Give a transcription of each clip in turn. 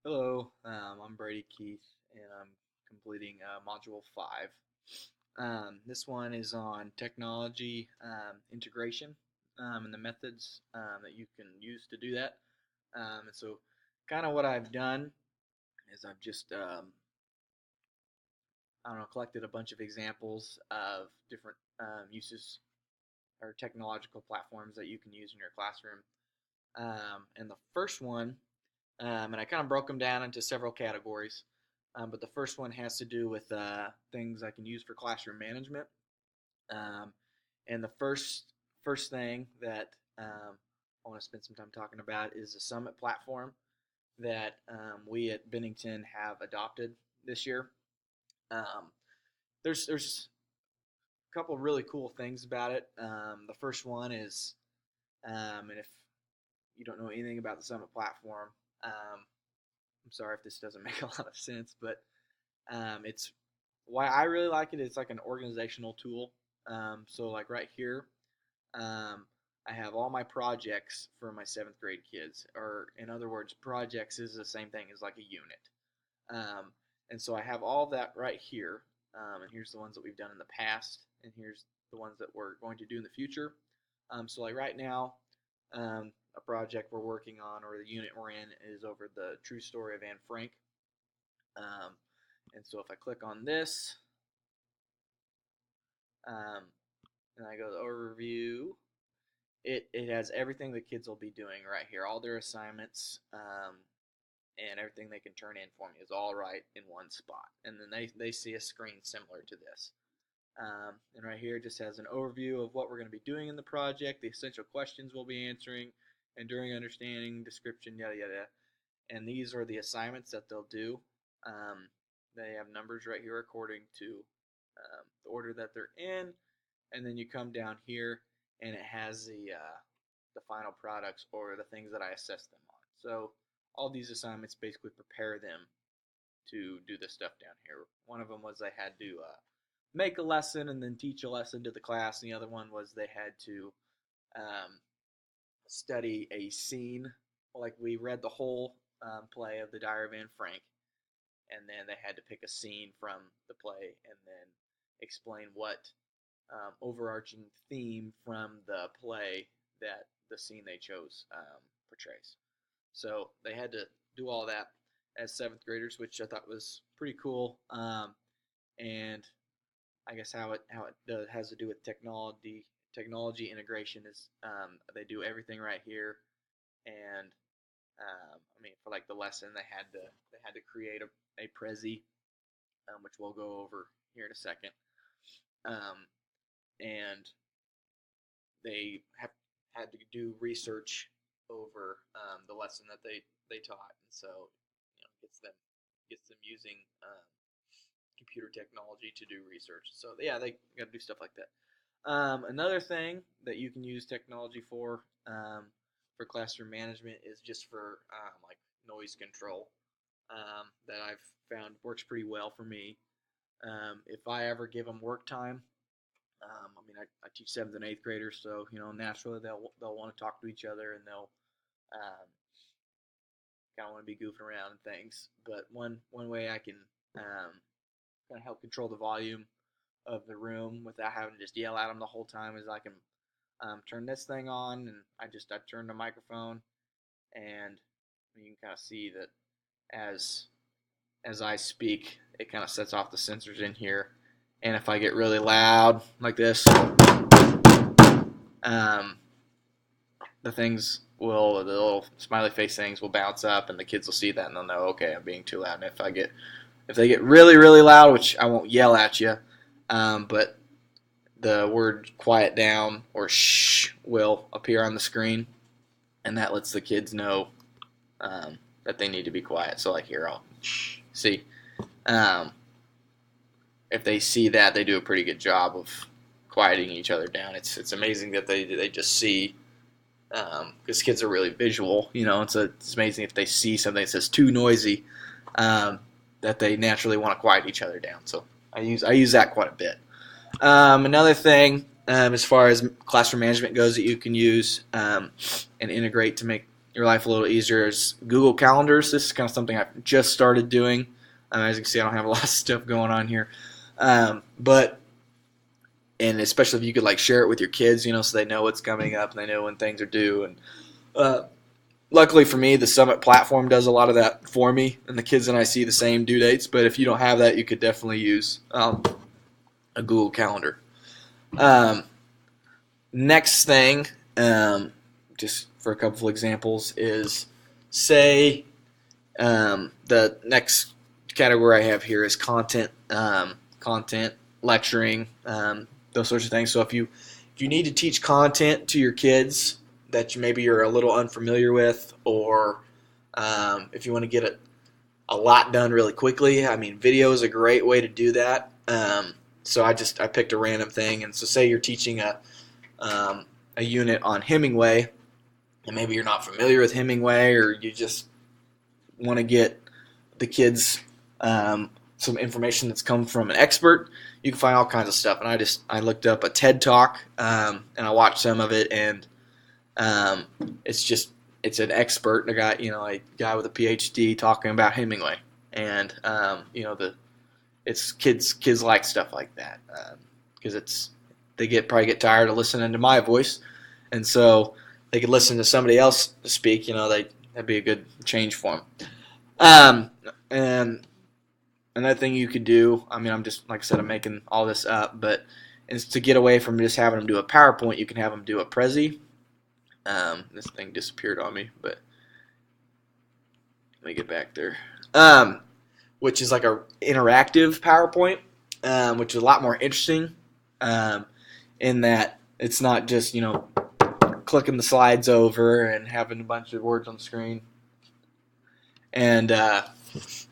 Hello, I'm Brady Keith, and I'm completing Module 5. This one is on technology integration and the methods that you can use to do that. And so, kind of what I've done is I've just, I don't know, collected a bunch of examples of different uses or technological platforms that you can use in your classroom. And the first one and I kind of broke them down into several categories. But the first one has to do with things I can use for classroom management. Um, and the first thing that I want to spend some time talking about is the Summit platform that we at Bennington have adopted this year. Um, there's a couple of really cool things about it. The first one is, and if you don't know anything about the Summit platform, I'm sorry if this doesn't make a lot of sense, but it's why I really like it. It's like an organizational tool. So like right here, I have all my projects for my seventh grade kids, or in other words, projects is the same thing as like a unit. And so I have all that right here. And here's the ones that we've done in the past, and here's the ones that we're going to do in the future. So like right now, a project we're working on, or the unit we're in, is over the true story of Anne Frank. Um, and so if I click on this, um, and I go to overview, it has everything the kids will be doing right here, all their assignments, and everything they can turn in for me is all right in one spot. And then they see a screen similar to this. And right here it just has an overview of what we're going to be doing in the project, the essential questions we'll be answering, enduring understanding, description, yada yada. And these are the assignments that they'll do. They have numbers right here according to the order that they're in, and then you come down here and it has the final products or the things that I assess them on. So all these assignments basically prepare them to do this stuff down here. One of them was they had to make a lesson and then teach a lesson to the class, and the other one was they had to study a scene. Like we read the whole play of the Diary of Anne Frank, and then they had to pick a scene from the play and then explain what overarching theme from the play that the scene they chose portrays. So they had to do all that as seventh graders, which I thought was pretty cool. And I guess how it has to do with technology integration is they do everything right here, and I mean for like the lesson they had to create a Prezi, which we'll go over here in a second, and they have had to do research over the lesson that they taught, and so gets them using computer technology to do research. So yeah, they got to do stuff like that. Another thing that you can use technology for classroom management is just for like noise control that I've found works pretty well for me. If I ever give them work time, I mean, I teach seventh and eighth graders, so naturally they'll want to talk to each other, and they'll kind of want to be goofing around and things. But one way I can kind of help control the volume of the room without having to just yell at them the whole time is I can turn this thing on, and I turn the microphone, and you can kind of see that as I speak, it kind of sets off the sensors in here. And if I get really loud like this, the little smiley face things will bounce up, and the kids will see that, and they'll know, okay, I'm being too loud. And if they get really, really loud, which I won't yell at you, but the word quiet down or shh will appear on the screen, and that lets the kids know that they need to be quiet. So like here, I'll see. If they see that, they do a pretty good job of quieting each other down. It's amazing that they just see, because kids are really visual, it's amazing if they see something that says too noisy, that they naturally want to quiet each other down. So I use that quite a bit. Another thing, as far as classroom management goes, that you can use and integrate to make your life a little easier is Google Calendars. This is kind of something I've just started doing. As you can see, I don't have a lot of stuff going on here, but and especially if you could like share it with your kids, so they know what's coming up and they know when things are due. And luckily for me, the Summit platform does a lot of that for me, and the kids and I see the same due dates. But if you don't have that, you could definitely use a Google Calendar. Next thing, just for a couple of examples, is say the next category I have here is content, lecturing, those sorts of things. So if you need to teach content to your kids that maybe you're a little unfamiliar with, or if you want to get a lot done really quickly, I mean, video is a great way to do that. So I picked a random thing, and so say you're teaching a unit on Hemingway, and maybe you're not familiar with Hemingway, or you just want to get the kids some information that's come from an expert. You can find all kinds of stuff, and I looked up a TED Talk, and I watched some of it, and it's an expert, a guy with a PhD talking about Hemingway, and it's kids like stuff like that, because they probably get tired of listening to my voice, and so they could listen to somebody else speak. That'd be a good change for them. And another thing you could do, I mean, I'm just, like I said, I'm making all this up, but is to get away from just having them do a PowerPoint, you can have them do a Prezi. This thing disappeared on me, but let me get back there. Which is like a interactive PowerPoint, which is a lot more interesting, in that it's not just, clicking the slides over and having a bunch of words on the screen. And it's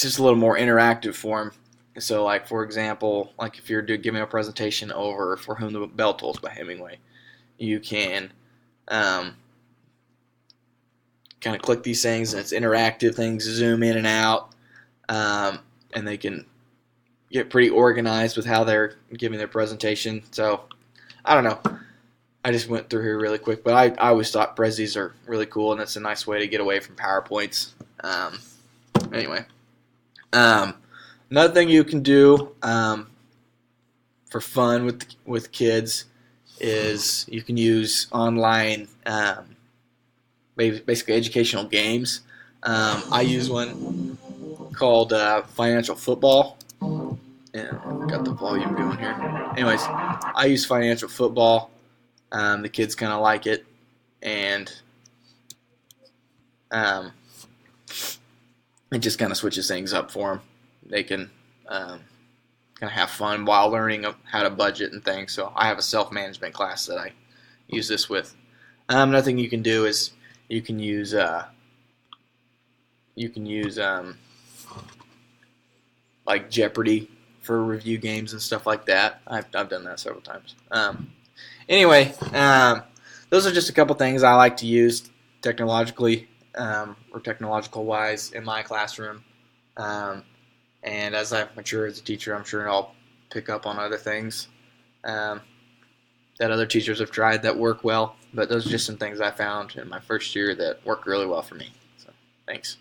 just a little more interactive form. So, like, for example, like if you're giving a presentation over For Whom the Bell Tolls by Hemingway, you can kind of click these things, and it's interactive. Things zoom in and out, and they can get pretty organized with how they're giving their presentation. So, I don't know. I just went through here really quick, but I always thought Prezis are really cool, and it's a nice way to get away from PowerPoints. Anyway. Another thing you can do for fun with kids is you can use online, basically educational games. I use one called Financial Football. And I've got the volume going here. Anyways, I use Financial Football. The kids kind of like it, and it just kind of switches things up for them. They can kind of have fun while learning how to budget and things. So I have a self-management class that I use this with. Another thing you can do is you can use like Jeopardy for review games and stuff like that. I've done that several times. Anyway, those are just a couple things I like to use technologically or technological wise in my classroom. And as I mature as a teacher, I'm sure I'll pick up on other things that other teachers have tried that work well. But those are just some things I found in my first year that work really well for me. So, thanks.